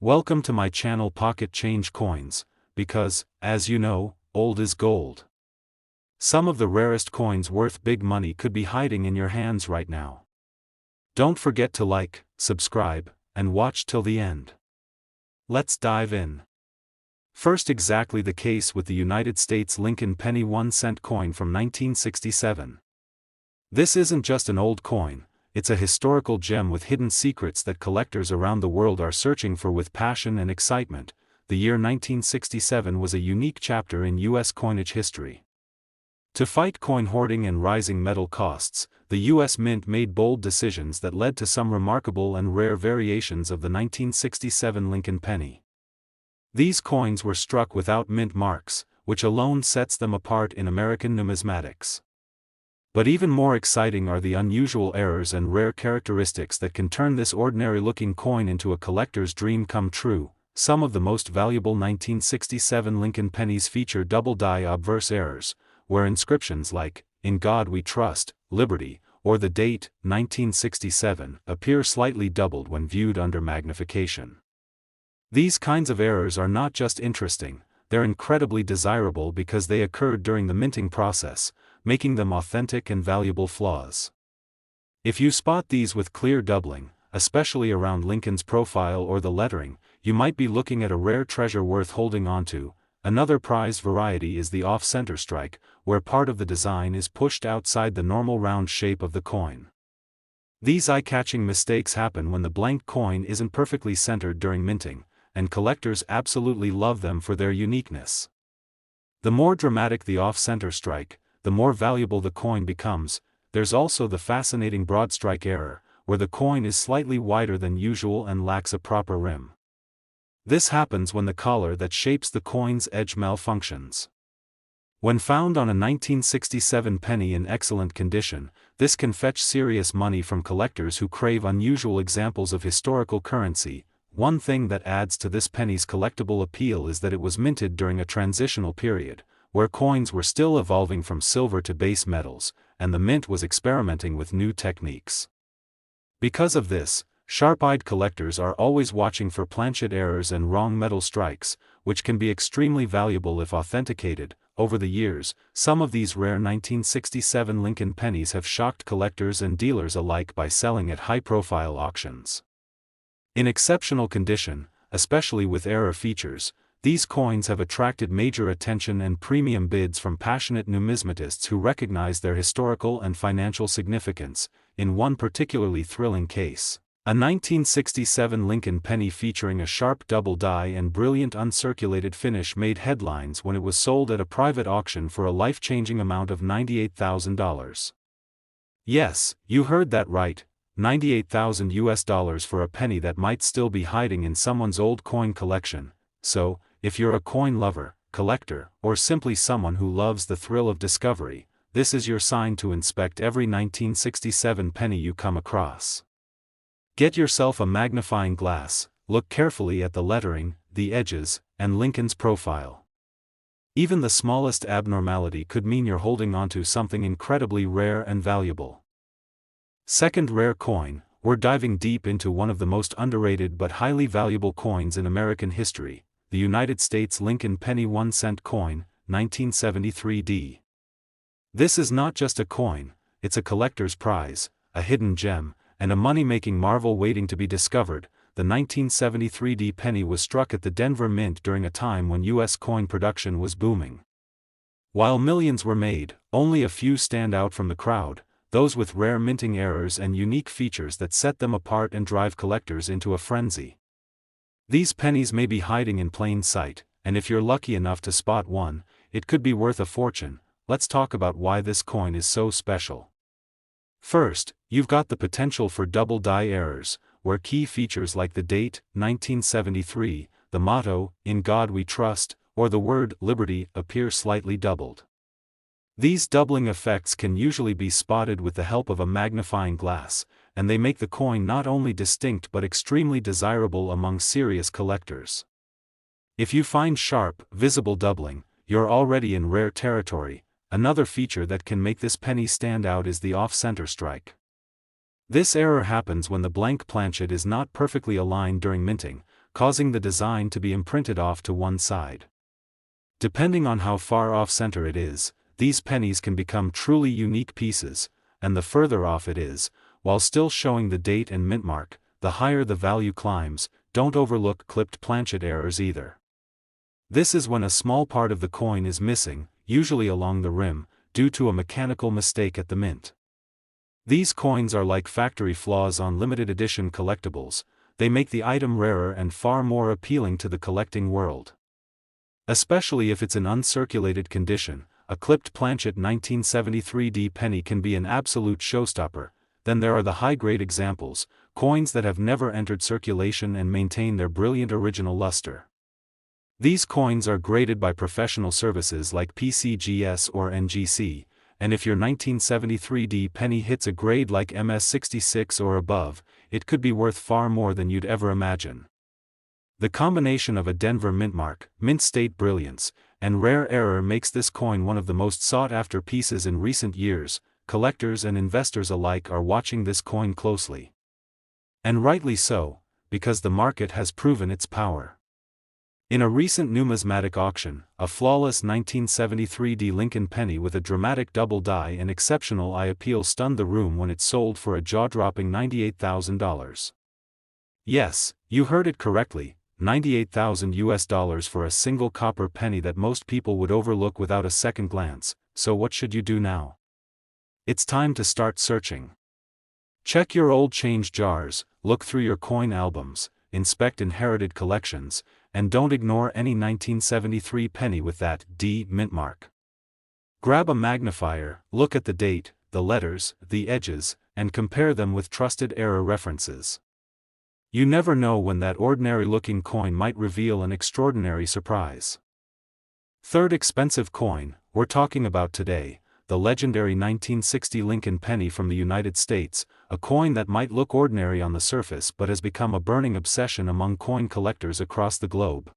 Welcome to my channel Pocket Change Coins, because, as you know, old is gold. Some of the rarest coins worth big money could be hiding in your hands right now. Don't forget to like, subscribe, and watch till the end. Let's dive in. First, exactly the case with the United States Lincoln penny 1-cent coin from 1967. This isn't just an old coin, it's a historical gem with hidden secrets that collectors around the world are searching for with passion and excitement. The year 1967 was a unique chapter in U.S. coinage history. To fight coin hoarding and rising metal costs, the U.S. Mint made bold decisions that led to some remarkable and rare variations of the 1967 Lincoln penny. These coins were struck without mint marks, which alone sets them apart in American numismatics. But even more exciting are the unusual errors and rare characteristics that can turn this ordinary-looking coin into a collector's dream come true. Some of the most valuable 1967 Lincoln pennies feature double-die obverse errors, where inscriptions like, "In God We Trust," "Liberty," or the date, 1967, appear slightly doubled when viewed under magnification. These kinds of errors are not just interesting, they're incredibly desirable because they occurred during the minting process, making them authentic and valuable flaws. If you spot these with clear doubling, especially around Lincoln's profile or the lettering, you might be looking at a rare treasure worth holding onto. Another prized variety is the off-center strike, where part of the design is pushed outside the normal round shape of the coin. These eye-catching mistakes happen when the blank coin isn't perfectly centered during minting, and collectors absolutely love them for their uniqueness. The more dramatic the off-center strike, the more valuable the coin becomes. There's also the fascinating broad strike error, where the coin is slightly wider than usual and lacks a proper rim. This happens when the collar that shapes the coin's edge malfunctions. When found on a 1967 penny in excellent condition, this can fetch serious money from collectors who crave unusual examples of historical currency. One thing that adds to this penny's collectible appeal is that it was minted during a transitional period, where coins were still evolving from silver to base metals, and the mint was experimenting with new techniques. Because of this, sharp-eyed collectors are always watching for planchet errors and wrong metal strikes, which can be extremely valuable if authenticated. Over the years, some of these rare 1967 Lincoln pennies have shocked collectors and dealers alike by selling at high-profile auctions. In exceptional condition, especially with error features, these coins have attracted major attention and premium bids from passionate numismatists who recognize their historical and financial significance. In one particularly thrilling case, a 1967 Lincoln penny featuring a sharp double die and brilliant uncirculated finish made headlines when it was sold at a private auction for a life-changing amount of $98,000. Yes, you heard that right, $98,000 for a penny that might still be hiding in someone's old coin collection. So, if you're a coin lover, collector, or simply someone who loves the thrill of discovery, this is your sign to inspect every 1967 penny you come across. Get yourself a magnifying glass, look carefully at the lettering, the edges, and Lincoln's profile. Even the smallest abnormality could mean you're holding onto something incredibly rare and valuable. Second rare coin, we're diving deep into one of the most underrated but highly valuable coins in American history, the United States Lincoln penny 1-cent coin, 1973D. This is not just a coin, it's a collector's prize, a hidden gem, and a money-making marvel waiting to be discovered. The 1973D penny was struck at the Denver Mint during a time when U.S. coin production was booming. While millions were made, only a few stand out from the crowd, those with rare minting errors and unique features that set them apart and drive collectors into a frenzy. These pennies may be hiding in plain sight, and if you're lucky enough to spot one, it could be worth a fortune. Let's talk about why this coin is so special. First, you've got the potential for double die errors, where key features like the date, 1973, the motto, "In God We Trust," or the word "Liberty" appear slightly doubled. These doubling effects can usually be spotted with the help of a magnifying glass, and they make the coin not only distinct but extremely desirable among serious collectors. If you find sharp, visible doubling, you're already in rare territory. Another feature that can make this penny stand out is the off-center strike. This error happens when the blank planchet is not perfectly aligned during minting, causing the design to be imprinted off to one side. Depending on how far off-center it is, these pennies can become truly unique pieces, and the further off it is, while still showing the date and mint mark, the higher the value climbs. Don't overlook clipped planchet errors either. This is when a small part of the coin is missing, usually along the rim, due to a mechanical mistake at the mint. These coins are like factory flaws on limited edition collectibles. They make the item rarer and far more appealing to the collecting world. Especially if it's in uncirculated condition, a clipped planchet 1973 penny can be an absolute showstopper. Then there are the high-grade examples, coins that have never entered circulation and maintain their brilliant original luster. These coins are graded by professional services like PCGS or NGC, and if your 1973 penny hits a grade like MS66 or above, it could be worth far more than you'd ever imagine. The combination of a Denver mint mark, mint state brilliance, and rare error makes this coin one of the most sought-after pieces in recent years. Collectors and investors alike are watching this coin closely. And rightly so, because the market has proven its power. In a recent numismatic auction, a flawless 1973 Lincoln penny with a dramatic double die and exceptional eye appeal stunned the room when it sold for a jaw-dropping $98,000. Yes, you heard it correctly, $98,000 for a single copper penny that most people would overlook without a second glance. So what should you do now? It's time to start searching. Check your old change jars, look through your coin albums, inspect inherited collections, and don't ignore any 1973 penny with that D mint mark. Grab a magnifier, look at the date, the letters, the edges, and compare them with trusted error references. You never know when that ordinary-looking coin might reveal an extraordinary surprise. Third expensive coin we're talking about today, the legendary 1960 Lincoln penny from the United States, a coin that might look ordinary on the surface but has become a burning obsession among coin collectors across the globe.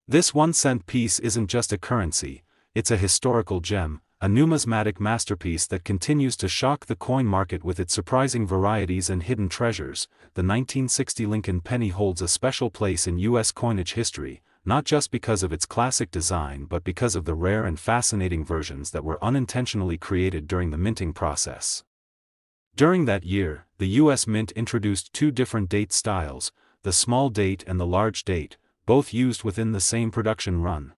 This 1-cent piece isn't just a currency, it's a historical gem, a numismatic masterpiece that continues to shock the coin market with its surprising varieties and hidden treasures. The 1960 Lincoln penny holds a special place in U.S. coinage history, not just because of its classic design but because of the rare and fascinating versions that were unintentionally created during the minting process. During that year, the U.S. Mint introduced two different date styles, the small date and the large date, both used within the same production run.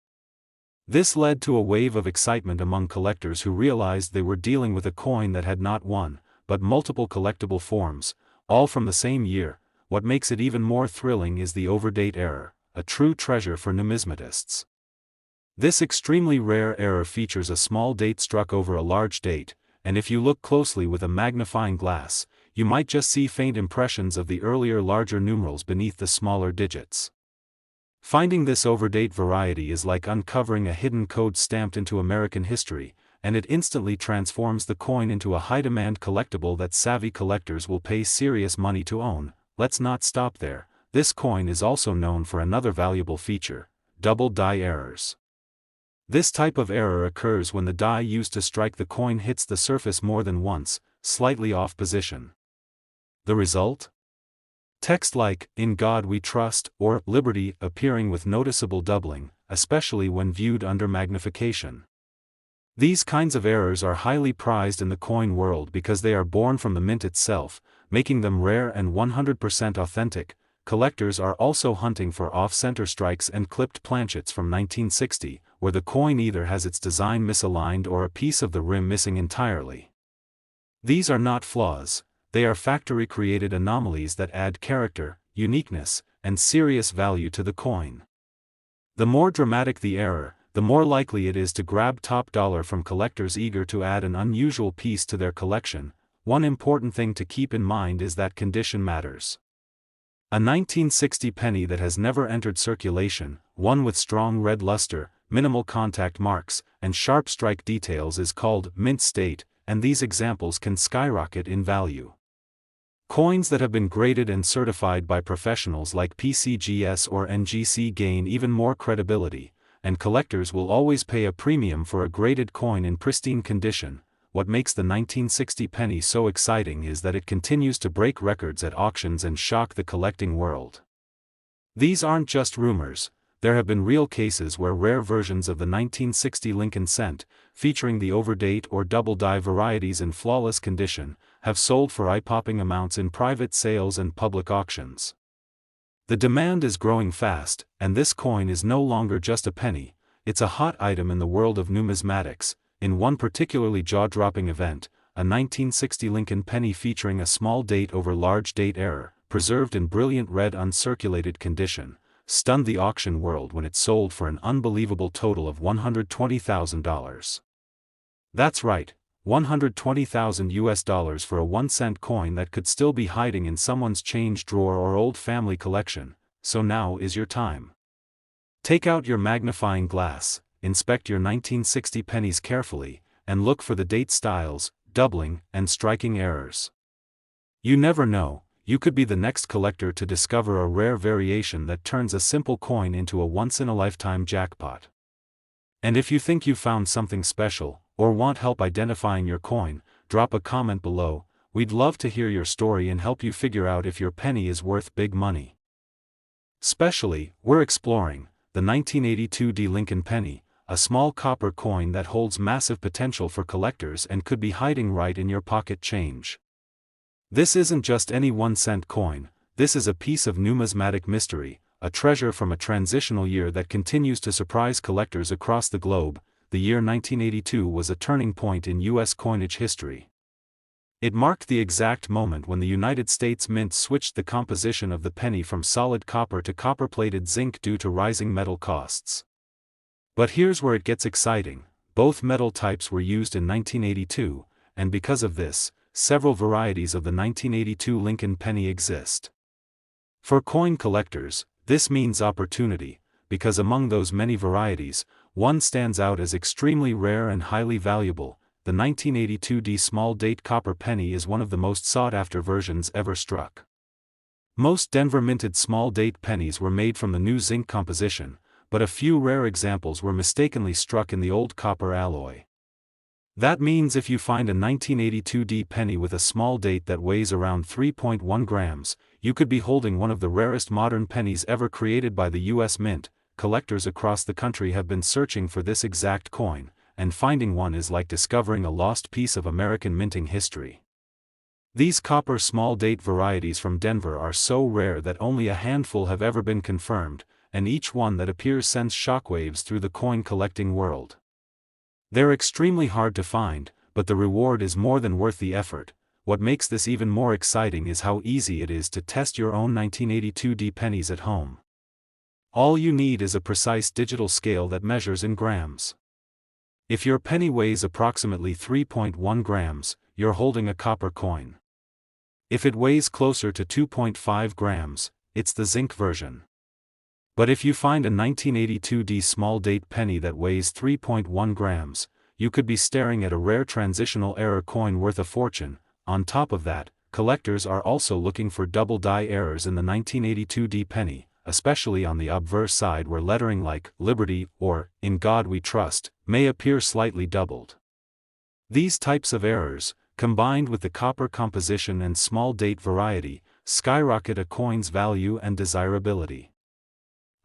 This led to a wave of excitement among collectors who realized they were dealing with a coin that had not one, but multiple collectible forms, all from the same year. What makes it even more thrilling is the overdate error, a true treasure for numismatists. This extremely rare error features a small date struck over a large date, and if you look closely with a magnifying glass, you might just see faint impressions of the earlier larger numerals beneath the smaller digits. Finding this overdate variety is like uncovering a hidden code stamped into American history, and it instantly transforms the coin into a high-demand collectible that savvy collectors will pay serious money to own. Let's not stop there. This coin is also known for another valuable feature, double die errors. This type of error occurs when the die used to strike the coin hits the surface more than once, slightly off position. The result? Text like, "In God We Trust," or "Liberty" appearing with noticeable doubling, especially when viewed under magnification. These kinds of errors are highly prized in the coin world because they are born from the mint itself, making them rare and 100% authentic. Collectors are also hunting for off-center strikes and clipped planchets from 1960, where the coin either has its design misaligned or a piece of the rim missing entirely. These are not flaws, they are factory-created anomalies that add character, uniqueness, and serious value to the coin. The more dramatic the error, the more likely it is to grab top dollar from collectors eager to add an unusual piece to their collection. One important thing to keep in mind is that condition matters. A 1960 penny that has never entered circulation, one with strong red luster, minimal contact marks, and sharp strike details is called mint state, and these examples can skyrocket in value. Coins that have been graded and certified by professionals like PCGS or NGC gain even more credibility, and collectors will always pay a premium for a graded coin in pristine condition. What makes the 1960 penny so exciting is that it continues to break records at auctions and shock the collecting world. These aren't just rumors. There have been real cases where rare versions of the 1960 Lincoln cent, featuring the overdate or double-die varieties in flawless condition, have sold for eye-popping amounts in private sales and public auctions. The demand is growing fast, and this coin is no longer just a penny, it's a hot item in the world of numismatics. In one particularly jaw-dropping event, a 1960 Lincoln penny featuring a small date over large date error, preserved in brilliant red uncirculated condition, stunned the auction world when it sold for an unbelievable total of $120,000. That's right, $120,000 for a 1-cent coin that could still be hiding in someone's change drawer or old family collection. So now is your time. Take out your magnifying glass, inspect your 1960 pennies carefully, and look for the date styles, doubling, and striking errors. You never know, you could be the next collector to discover a rare variation that turns a simple coin into a once-in-a-lifetime jackpot. And if you think you found something special, or want help identifying your coin, drop a comment below. We'd love to hear your story and help you figure out if your penny is worth big money. Specially, we're exploring the 1982 D Lincoln penny, a small copper coin that holds massive potential for collectors and could be hiding right in your pocket change. This isn't just any 1-cent coin, this is a piece of numismatic mystery, a treasure from a transitional year that continues to surprise collectors across the globe. The year 1982 was a turning point in U.S. coinage history. It marked the exact moment when the United States Mint switched the composition of the penny from solid copper to copper-plated zinc due to rising metal costs. But here's where it gets exciting: both metal types were used in 1982, and because of this, several varieties of the 1982 Lincoln penny exist. For coin collectors, this means opportunity, because among those many varieties, one stands out as extremely rare and highly valuable. The 1982 D small date copper penny is one of the most sought-after versions ever struck. Most Denver minted small date pennies were made from the new zinc composition, but a few rare examples were mistakenly struck in the old copper alloy. That means if you find a 1982 D penny with a small date that weighs around 3.1 grams, you could be holding one of the rarest modern pennies ever created by the U.S. Mint. Collectors across the country have been searching for this exact coin, and finding one is like discovering a lost piece of American minting history. These copper small date varieties from Denver are so rare that only a handful have ever been confirmed, and each one that appears sends shockwaves through the coin collecting world. They're extremely hard to find, but the reward is more than worth the effort. What makes this even more exciting is how easy it is to test your own 1982 D pennies at home. All you need is a precise digital scale that measures in grams. If your penny weighs approximately 3.1 grams, you're holding a copper coin. If it weighs closer to 2.5 grams, it's the zinc version. But if you find a 1982 D small date penny that weighs 3.1 grams, you could be staring at a rare transitional error coin worth a fortune. On top of that, collectors are also looking for double die errors in the 1982 D penny, especially on the obverse side where lettering like Liberty or In God We Trust may appear slightly doubled. These types of errors, combined with the copper composition and small date variety, skyrocket a coin's value and desirability.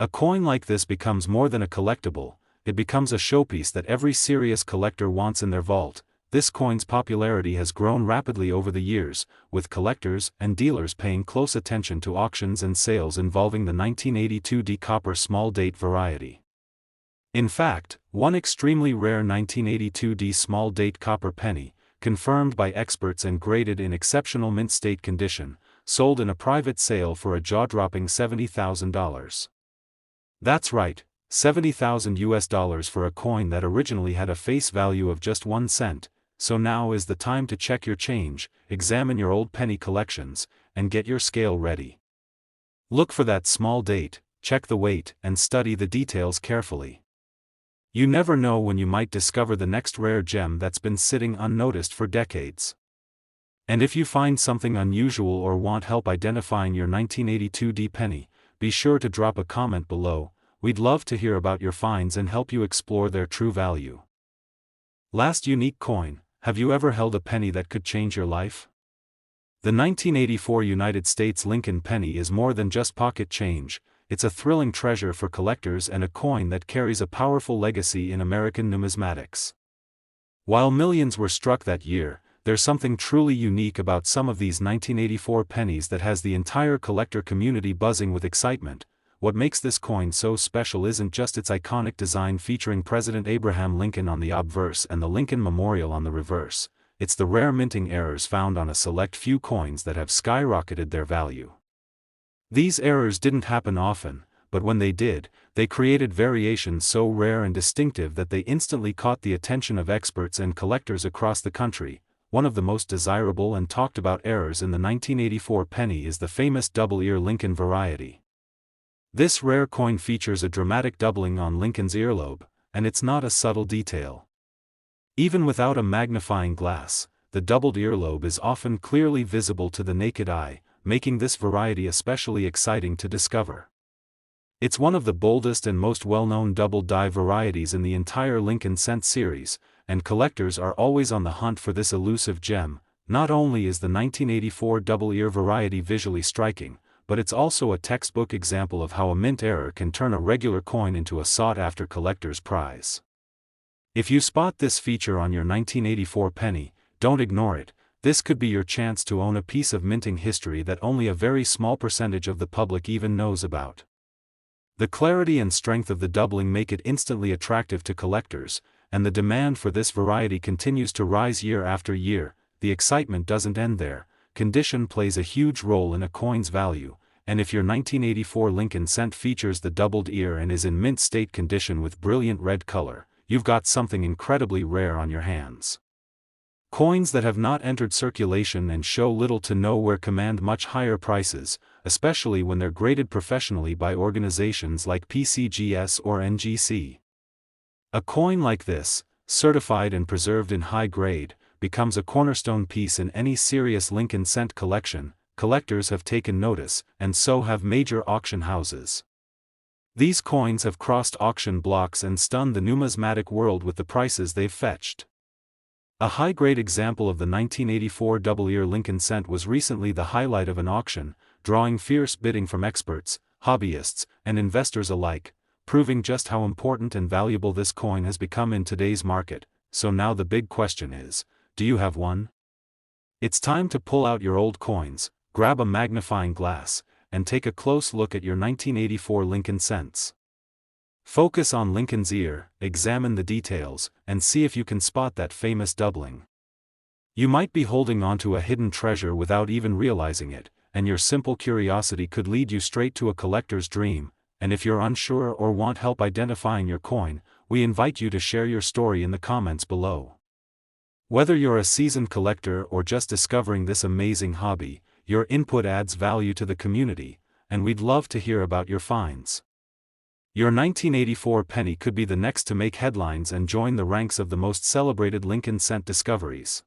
A coin like this becomes more than a collectible, it becomes a showpiece that every serious collector wants in their vault. This coin's popularity has grown rapidly over the years, with collectors and dealers paying close attention to auctions and sales involving the 1982 D copper small date variety. In fact, one extremely rare 1982 D small date copper penny, confirmed by experts and graded in exceptional mint state condition, sold in a private sale for a jaw-dropping $70,000. That's right, $70,000 for a coin that originally had a face value of just 1 cent. So now is the time to check your change, examine your old penny collections, and get your scale ready. Look for that small date, check the weight, and study the details carefully. You never know when you might discover the next rare gem that's been sitting unnoticed for decades. And if you find something unusual or want help identifying your 1982 D penny, be sure to drop a comment below. We'd love to hear about your finds and help you explore their true value. Last unique coin. Have you ever held a penny that could change your life? The 1984 United States Lincoln penny is more than just pocket change, it's a thrilling treasure for collectors and a coin that carries a powerful legacy in American numismatics. While millions were struck that year, there's something truly unique about some of these 1984 pennies that has the entire collector community buzzing with excitement. What makes this coin so special isn't just its iconic design featuring President Abraham Lincoln on the obverse and the Lincoln Memorial on the reverse, it's the rare minting errors found on a select few coins that have skyrocketed their value. These errors didn't happen often, but when they did, they created variations so rare and distinctive that they instantly caught the attention of experts and collectors across the country. One of the most desirable and talked about errors in the 1984 penny is the famous double-ear Lincoln variety. This rare coin features a dramatic doubling on Lincoln's earlobe, and it's not a subtle detail. Even without a magnifying glass, the doubled earlobe is often clearly visible to the naked eye, making this variety especially exciting to discover. It's one of the boldest and most well-known double die varieties in the entire Lincoln cent series, and collectors are always on the hunt for this elusive gem. Not only is the 1984 double-ear variety visually striking, but it's also a textbook example of how a mint error can turn a regular coin into a sought-after collector's prize. If you spot this feature on your 1984 penny, don't ignore it. This could be your chance to own a piece of minting history that only a very small percentage of the public even knows about. The clarity and strength of the doubling make it instantly attractive to collectors, and the demand for this variety continues to rise year after year. The excitement doesn't end there. Condition plays a huge role in a coin's value, and if your 1984 Lincoln cent features the doubled ear and is in mint state condition with brilliant red color, you've got something incredibly rare on your hands. Coins that have not entered circulation and show little to no wear command much higher prices, especially when they're graded professionally by organizations like PCGS or NGC. A coin like this, certified and preserved in high grade, becomes a cornerstone piece in any serious Lincoln cent collection. Collectors have taken notice, and so have major auction houses. These coins have crossed auction blocks and stunned the numismatic world with the prices they've fetched. A high-grade example of the 1984 double-ear Lincoln cent was recently the highlight of an auction, drawing fierce bidding from experts, hobbyists, and investors alike, proving just how important and valuable this coin has become in today's market. So now the big question is, do you have one? It's time to pull out your old coins, grab a magnifying glass, and take a close look at your 1984 Lincoln cents. Focus on Lincoln's ear, examine the details, and see if you can spot that famous doubling. You might be holding onto a hidden treasure without even realizing it, and your simple curiosity could lead you straight to a collector's dream. And if you're unsure or want help identifying your coin, we invite you to share your story in the comments below. Whether you're a seasoned collector or just discovering this amazing hobby, your input adds value to the community, and we'd love to hear about your finds. Your 1984 penny could be the next to make headlines and join the ranks of the most celebrated Lincoln cent discoveries.